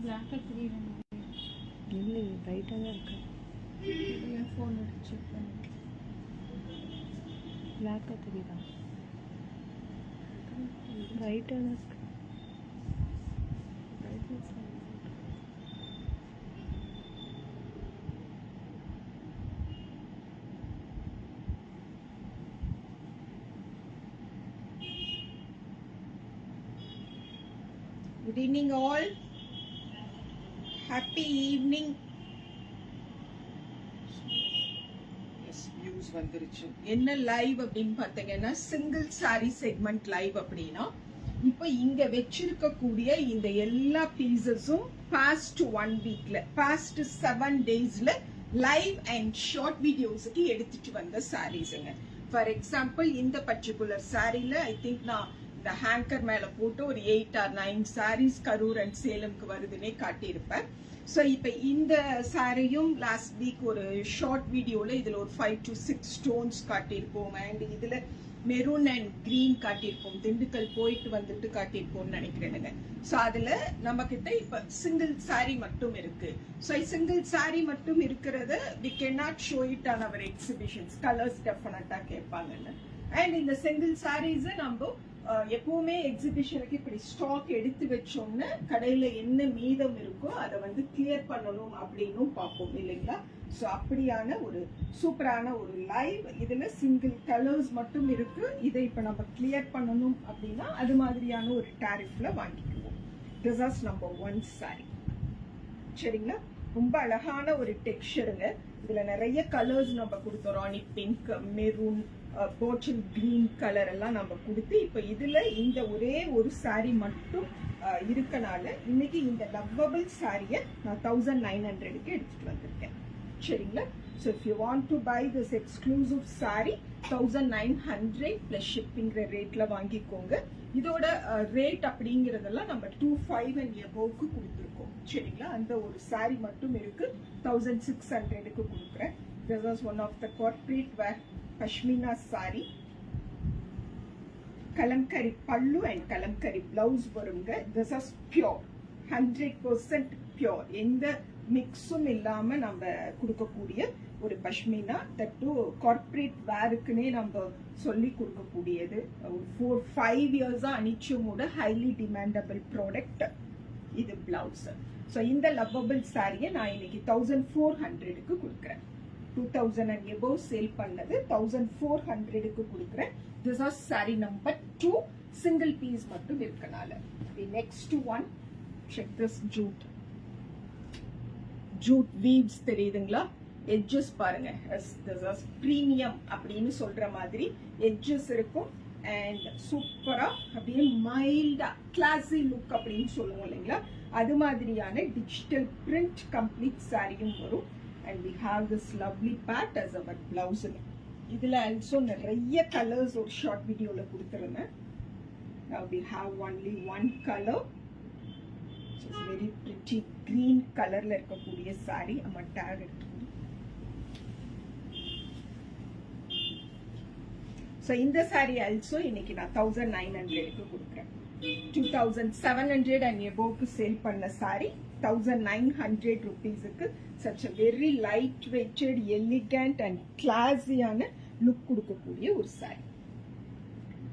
black தெரியுது இல்லை ரைட்டாக தான் இருக்கு. என் ஃபோன் எடுத்து செக் பண்ணி பிளாக்காக தெரியுதா? ரைட்டாக தான் இருக்கு. Good evening all. Happy evening. Yes, views வந்துருச்சு. என்ன லைவ் அப்படின்னு பார்த்தீங்கன்னா சிங்கிள் சாரி செக்மெண்ட் லைவ் அப்படின்னா இப்போ இங்க வச்சிருக்க கூடிய இந்த எல்லா பீசஸும் பாஸ்ட் 1 வீக்ல பாஸ்ட் 7 டேஸ்ல லைவ் அண்ட் ஷார்ட் வீடியோஸ்க்கு எடுத்துட்டு வந்த சாரீஸ்ங்க. ஃபார் எக்ஸாம்பிள் இந்த பர்டிகுலர் சாரில ஐ திங்க் நான் இந்த ஹேங்கர் மேல போட்டு ஒரு 8 or 9 சாரீஸ் கரூர் அண்ட் சேலம்க்கு வருதுன்னே காட்டியிருப்பேன். ஸோ இப்போ இந்த சாரியும் லாஸ்ட் வீக் ஒரு ஷார்ட் வீடியோல இதுல ஒரு 5 to 6 ஸ்டோன்ஸ் காட்டியிருப்போம் அண்ட் இதுல மெரூன் அண்ட் கிரீன் காட்டியிருப்போம். திண்டுக்கல் போயிட்டு வந்துட்டு காட்டியிருப்போம்னு நினைக்கிறேனுங்க. ஸோ அதுல நம்ம கிட்ட இப்ப சிங்கிள் சாரி மட்டும் இருக்கு. ஸோ சிங்கிள் சாரி மட்டும் இருக்கிறத we cannot show it on our exhibitions. Colours டெஃபினட்டா கேட்பாங்கன்னு. அண்ட் இந்த சிங்கிள் சாரீஸ் நம்ம எப்பவுமே எக்ஸிபிஷனுக்கு இப்படி ஸ்டாக் எடுத்து வச்சோம்னு கடையில என்ன மீதம் இருக்கோ அதை வந்து கிளியர் பண்ணணும் அப்படின்னு பார்ப்போம் இல்லைங்களா? ஸோ அப்படியான ஒரு சூப்பரான ஒரு லைவ். இதுல சிங்கிள் கலர்ஸ் மட்டும் இருக்கு. இதை இப்ப நம்ம கிளியர் பண்ணணும் அப்படின்னா அது மாதிரியான ஒரு டாரிஃப்ல வாங்கிக்குவோம். This is number 1 sorry. சரிங்களா? ரொம்ப அழகான ஒரு டெக்ஸ்சருங்க. இதுல நிறைய கலர்ஸ் நம்ம கொடுத்தோம். Rani pink, maroon, bottle green colour எல்லாம் நம்ம கொடுத்து இப்ப இதுல இந்த ஒரே ஒரு சாரி மட்டும் இருக்கனால இன்னைக்கு இந்த லவ்வபிள் சாரியை நான் 1900க்கு எடுத்துட்டு வந்திருக்கேன். சரிங்களா? So if you want to buy this exclusive saree 1900 plus shipping ரேட்ல வாங்கிக்கோங்க. இதோட ரேட் அப்படிங்கறதெல்லாம் நம்ம 25 and aboveக்கு கொடுத்துருக்கோம். சரிங்களா? அந்த ஒரு சாரி மட்டும் இருக்கு 1600க்கு கொடுக்குறேன். This was one of the corporate wear pashmina saree. Kalamkari பல்லு அண்ட் கலம்கரி பிளவுஸ் வருங்க. This is pure 100% pure. எந்த மிக்ஸும் இல்லாம நம்ம கொடுக்கக்கூடிய ஒரு பஷ்மினா. தட்டு கார்பரேட் வேருக்குன்னே நம்ம சொல்லி கொடுக்கக்கூடியது. ஒரு 4-5 இயர்ஸா அனிச்சமோட ஹைலி டிமாண்டபிள் ப்ராடக்ட் இது பிளவுஸ். ஸோ இந்த லவ்வபிள் சாரியை நான் இன்னைக்கு 1400க்கு கொடுக்குறேன். 2000 and above சேல் பண்ணது 1400க்கு கொடுக்குறேன். This is saree number 2. Single piece மட்டும் இருக்கனால. The next one, check this jute. Jute weaves தெரியுதுங்களா? எட்ஜஸ் பாருங்க. This is premium அப்படின்னு சொல்ற மாதிரி எட்ஜஸ் இருக்கும். அண்ட் சூப்பரா அப்படியே மைல்டா கிளாசி லுக் அப்படின்னு சொல்லுவோம் இல்லைங்களா? அது மாதிரியான டிஜிட்டல் பிரிண்ட் கம்ப்ளீட் சாரியும் வரும். And we have this lovely part as our blouse. இதுல also நிறைய கலர்ஸ் ஒரு ஷார்ட் வீடியோல கொடுத்திருந்தேன். Now we have only one color. It's very pretty green கலர்ல இருக்கக்கூடிய saree. நம்ம tag எடுத்துக்கணும். So இந்த saree also இன்னைக்கு நான் 1900க்கு கொடுக்கிறேன். 2700 and aboveக்கு சேல் பண்ண saree 1900 rupeesக்கு such a very light weighted, elegant and classy-ஆன லுக் கொடுக்கக்கூடிய ஒரு saree.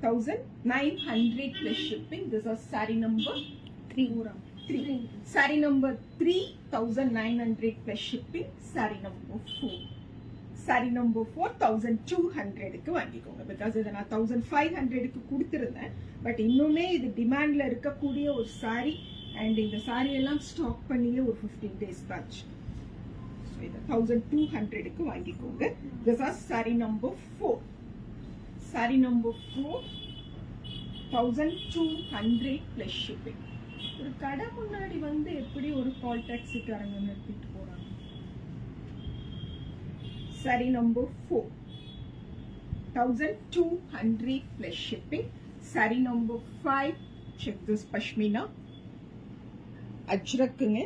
1900 plus shipping. This is saree number 3. Saree number 3 1900 plus shipping. Saree number 4. Saree number 4 1200க்கு வாங்கிக்கோங்க. பிகாஸ் இதை நான் 1500க்கு கொடுத்திருந்தேன். பட் இன்னுமே இது டிமாண்ட்ல இருக்கக்கூடிய ஒரு சாரி. அண்ட் இந்த சாரி எல்லாம் ஸ்டாக் பண்ணியே ஒரு 15 days ஆச்சு. ஸோ இதை 1200க்கு வாங்கிக்கோங்க. This are sari number 4. Sari number 4 1200 plus shipping. ஒரு கடை முன்னாடி வந்து எப்படி ஒரு கால் டாக்ஸிக்காரங்க நிறுத்திட்டு போறாங்க. Sorry number 4 1200 plus shipping. Saree number 5. Check this pashmina. அஜ்ரக்குங்க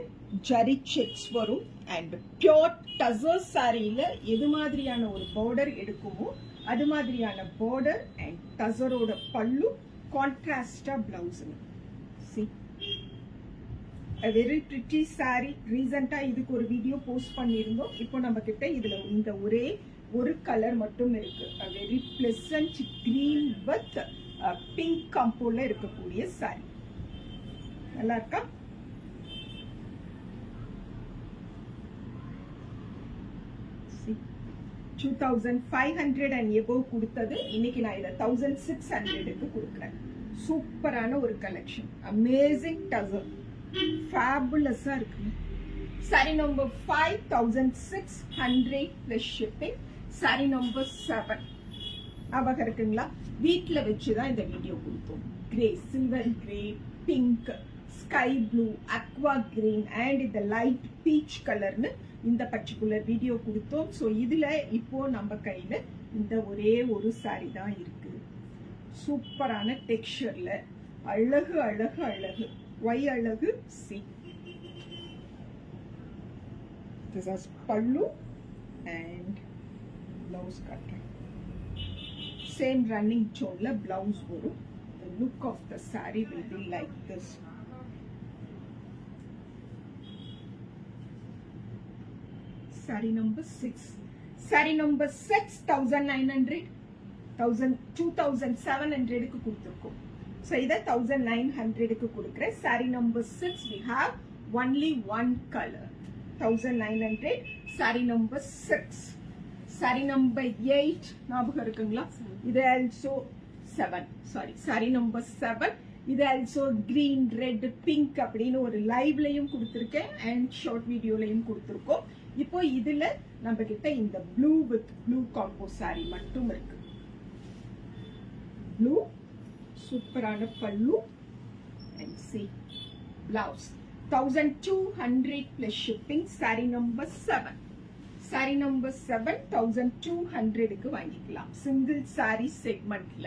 ஜரி செக்ஸ் வரும். அண்ட் பியோர் டசர் சாரியில எது மாதிரியான ஒரு பார்டர் எடுக்குமோ அது மாதிரியான பார்டர் அண்ட் டசரோட பல்லு கான்ட்ராஸ்டா பிளவுஸ். Very pretty saree. ரீசெண்டா இதுக்கு ஒரு வீடியோ போஸ்ட் பண்ணியிருந்தோம். இப்போ நம்ம கிட்ட இதுல இந்த ஒரே ஒரு கலர் மட்டும் இருக்கு. Very pleasant green with pink காம்போல இருக்கக்கூடிய saree. நல்லா இருக்கா? See, 2500 and above கொடுத்தது இன்னைக்கு நான் இத 1600க்கு கொடுக்கிறேன். சூப்பரான ஒரு கலெக்ஷன். அமேசிங் டசர். ஃபேபுலஸா இருக்கு. saree number 5600 plus shipping. saree number 7. ஞாபகம் இருக்குங்களா? வீட்ல வச்சு தான் இந்த வீடியோ கொடுத்தோம். Grey, silver grey, pink, sky blue, Aqua green and இந்த லைட் பீச் கலர்னு இந்த பர்டிகுலர் வீடியோ கொடுத்தோம். ஸோ இதுல இப்போ நம்ம கையில இந்த ஒரே ஒரு saree தான் இருக்கு. சூப்பரான டெக்ஸ்சர்ல அழகு அழகு அழகு. ஒய் அழகு. C, this is pallu and blouse cutting. Same running chole blouse varum. The look of the saree will be like this. Saree number 6. Saree number 6, 1900, 2700 க்கு கொடுத்திருக்கோம். So இத 1900 க்கு கொடுக்கிறேன். Saree number 6 we have only one color. 1900. Saree number 6. Saree number 8 ஞாபகம் இருக்குங்களா? இது also 7. Sorry, saree number 7. இது also green, red, pink அப்படின்னு ஒரு லைவ்லயும் கொடுத்திருக்கேன் and ஷார்ட் வீடியோலயும் கொடுத்திருக்கோம். இப்போ இதுல நம்ம கிட்ட இந்த blue with blue combo saree மட்டும் இருக்கு. Blue, சூப்பரான பல்லு and see blouse. 1200 plus shipping. Saree number 7. Saree number 7 1200 க்கு வாங்கிக்கலாம். Single saree செக்மெண்ட்ல.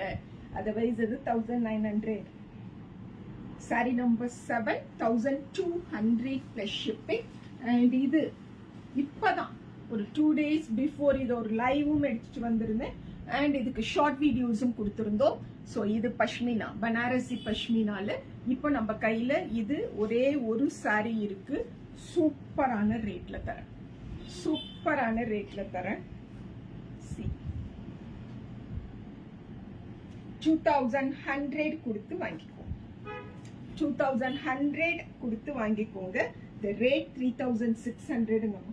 அதர்வைஸ் இது 1900. Saree number 7 1200 plus shipping. And இது இப்பதான் ஒரு 2 days before இது ஒரு லைவும் எடுத்துட்டு வந்திருந்தேன். And இதுக்கு ஷார்ட் வீடியோஸும் கொடுத்திருந்தோம். ஸோ இது பஷ்மினா, பனாரசி பஷ்மினால இப்போ நம்ம கையில இது ஒரே ஒரு saree இருக்கு. சூப்பரான ரேட்ல தரேன். சூப்பரான ரேட்ல தரேன். 2100 கொடுத்து வாங்கிக்கோங்க. 2100 கொடுத்து வாங்கிக்கோங்க. The rate 3600.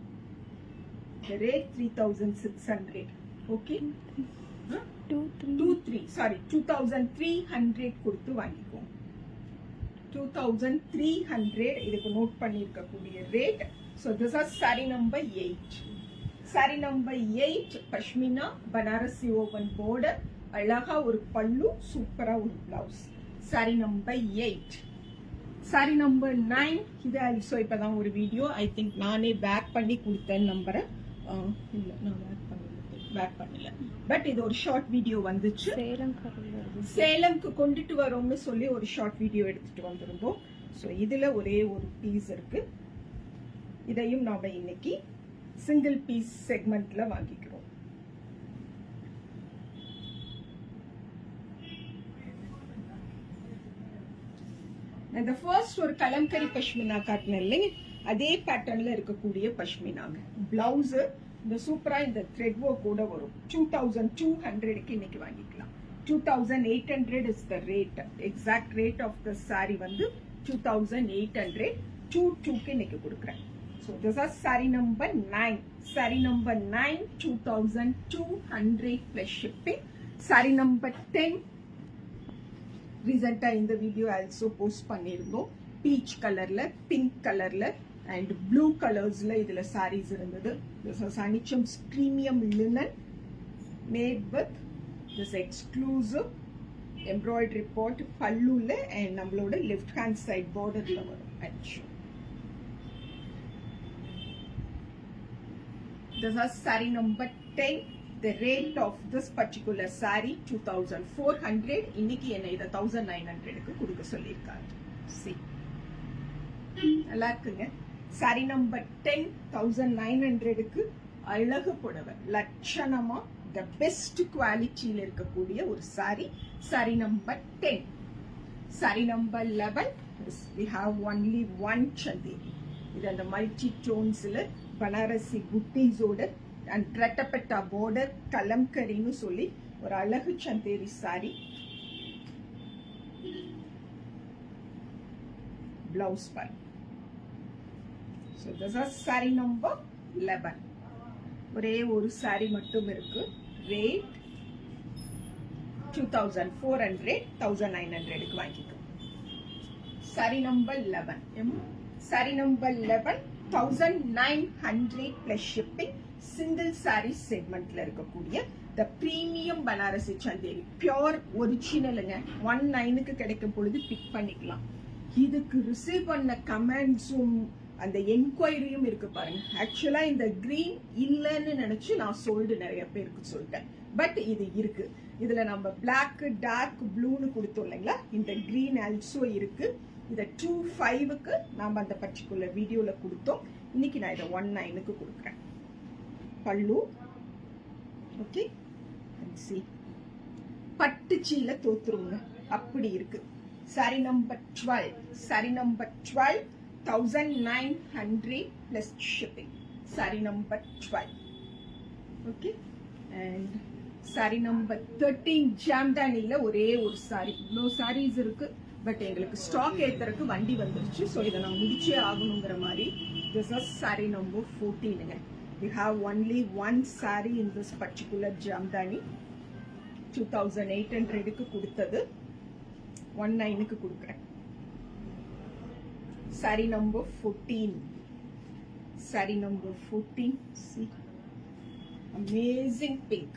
The rate 3600. Okay? 2300 கொடுத்து வாங்கிக்கோங்க. 2300 இதுக்கு நோட் பண்ணிருக்கக்கூடிய rate. So this is saree number 8. Saree number 8 pashmina banarasi woven border. அழகா ஒரு பல்லு, சூப்பரா ஒரு blouse. saree number 8. saree number 9. இது also இப்பதான் ஒரு வீடியோ ஐ திங்க் நானே பேக் பண்ணி கொடுத்தேன் நம்பரை. இல்ல நான் பேக் பண்ணல. பட் இது ஒரு ஷார்ட் வீடியோ வந்துச்சு. சேலம்க்கு கொண்டுட்டு வரோம்னு சொல்லி ஒரு ஷார்ட் வீடியோ எடுத்துட்டு வந்திருந்தோம். ஸோ இதுல ஒரே ஒரு பீஸ் இருக்கு. இதையும் நாம இன்னைக்கு சிங்கிள் பீஸ் செக்மெண்ட்ல வாங்கிக்கிறோம். இந்த ஃபர்ஸ்ட் ஒரு கலம்கரி பஷ்மினா காட்டினேன் இல்லைங்க, அதே பேட்டர்ன்ல இருக்கக்கூடிய பஷ்மினாங்க. பிளவுஸ் இந்த சூப்பரா இந்த த்ரெட் ஒர்க் கூட வரும். 2200க்கு இன்னைக்கு வாங்கிக்கலாம். 2800 is the rate. Exact rate of the saree வந்து 2800. 22க்கு இன்னைக்கு கொடுக்குறேன். So this is saree number 9. Saree number 9 2200 plus shipping. Saree number 10 recent இந்த வீடியோ also போஸ்ட் பண்ணிருந்தோம். பீச் கலர்ல, பிங்க் கலர்ல and blue கலர்ஸ்ல இதுல sarees இருந்தது. This is Anichum's premium linen made with this exclusive embroidery pot பல்லுல and நம்மளோட left hand side borderல வரும். Anichum. This is saree number 10. The rate of this particular saree 2400. இன்னைக்கு என்ன இத 1900க்கு கொடுக்க சொல்லிருக்காங்க. See. நல்லா இருக்குங்க. saree number 10 1900க்கு அழகு புடவை லட்சணமா the best குவாலிட்டியில இருக்கக்கூடிய ஒரு saree. saree number 10. Saree number 11. We have only one chanderi. இது அந்த மல்டி டோன்ஸ்ல பனாரசி புட்டீஸோட அண்ட் ரெட்டப்பட்டா border கலம்கரின்னு சொல்லி ஒரு அழகு Chanderi saree. Blouse part. So this is saree number 11. ஒரே ஒரு saree மட்டும் இருக்கு. Rate 2400, 1900 க்கு வாங்கிக்கோ. Saree number 11. Saree number 11, 1900 plus shipping. Single saree segmentல இருக்கக்கூடிய the premium Banarasi Chanderi pure originalங்க 19 க்கு கிடைக்கும் பொழுது பிக் பண்ணிக்கலாம். இதுக்கு ரிசீவ் பண்ண கமெண்ட்ஸும் அந்த என்கொயரியும் இருக்கு பாருங்க. ஆக்சுவலா இந்த கிரீன் இல்லைன்னு நினைச்சு நான் சோல்டு நிறைய பேருக்கு சொல்லிட்டேன். பட் இது இருக்கு. இதுல நம்ம பிளாக் டார்க் ப்ளூன்னு கொடுத்தோம் இல்லைங்களா, இந்த கிரீன் ஆல்சோ இருக்கு. இதை 25க்கு நாம அந்த பர்டிகுலர் வீடியோல கொடுத்தோம். இன்னைக்கு நான் இதை 19க்கு கொடுக்குறேன். பல்லு ஓகே, பட்டு சீல தோத்துருங்க அப்படி இருக்கு. saree number 12. saree number 12, 1900 plus shipping. saree number 12. Okay, and saree number 13 ஜாம்தானில ஒரே ஒரு saree. இவ்வளோ sarees இருக்கு, பட் எங்களுக்கு ஸ்டாக் ஏத்துறதுக்கு வண்டி வந்துருச்சு. ஸோ இதை நான் முடிச்சே ஆகணுங்கிற மாதிரி. This is saree number 14ங்க. We have only one saree in this particular Jamdani. 2800க்கு கொடுத்தது 19க்கு கொடுக்குறேன். saree number 14. saree number 14. See, amazing pink.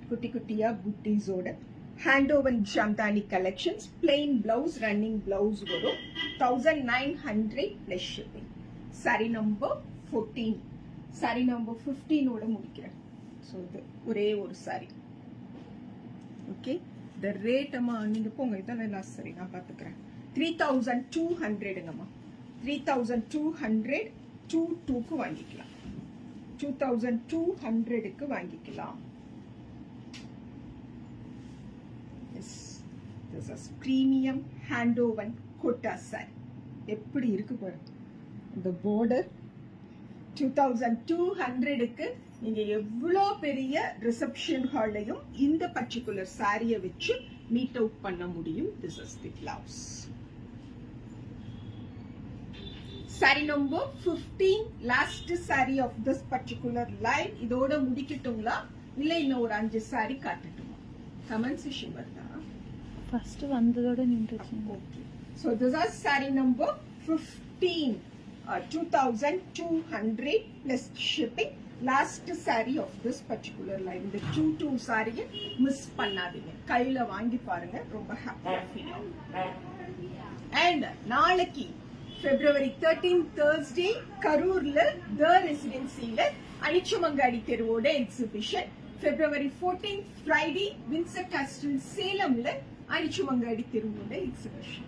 குட்டி குட்டியா புட்டிஸோட hand woven Jamdani collections. plain blouse, running blouse வரும். 1900 plus shipping. saree number 14. saree number 15 ஓட முடிக்கிறேன். So இது ஒரே ஒரு saree. ஓகே, the rate அம்மா நீங்க போங்க, இதான் லாஸ்ட் சரி நான் பார்த்துக்கிறேன். 3200ங்கம்மா. 3200 22க்கு வாங்கிக்கலாம். 2200க்கு வாங்கிக்கலாம். Yes, this is premium hand woven kota saree. எப்படி இருக்கு பாருங்க. இந்த border 2200க்கு நீங்க எவ்வளோ பெரிய ரிசப்ஷன் ஹால்லையும் இந்த பர்டிகுலர் சாரியை வச்சு மீட் அவுட் பண்ண முடியும். This is the blouse. saree number 15, last saree of this particular line. இதோட முடிக்கட்டுங்களா இல்ல இன்னும் ஒரு 5 saree காட்டட்டுமா? கமெண்ட் செக்ஷன் வருதா? ஃபர்ஸ்ட் வந்ததோட நின்றுச்சு. Okay, so this is saree number 15. 2200 plus shipping. Last saree of this particular line. இந்த 22 saree miss பண்ணாதீங்க. கையில வாங்கி பாருங்க, ரொம்ப ஹாப்பியா ஃபீல் ஆகும். And நாளைக்கு February 13 Thursday கரூர்ல தி ரெசிடென்சில அனிச்சமங்காடி தெருவோட exhibition. February 14 Friday Windsor castle சேலம்ல அனிச்சமங்காடி தெருவோட எக்ஸிபிஷன்.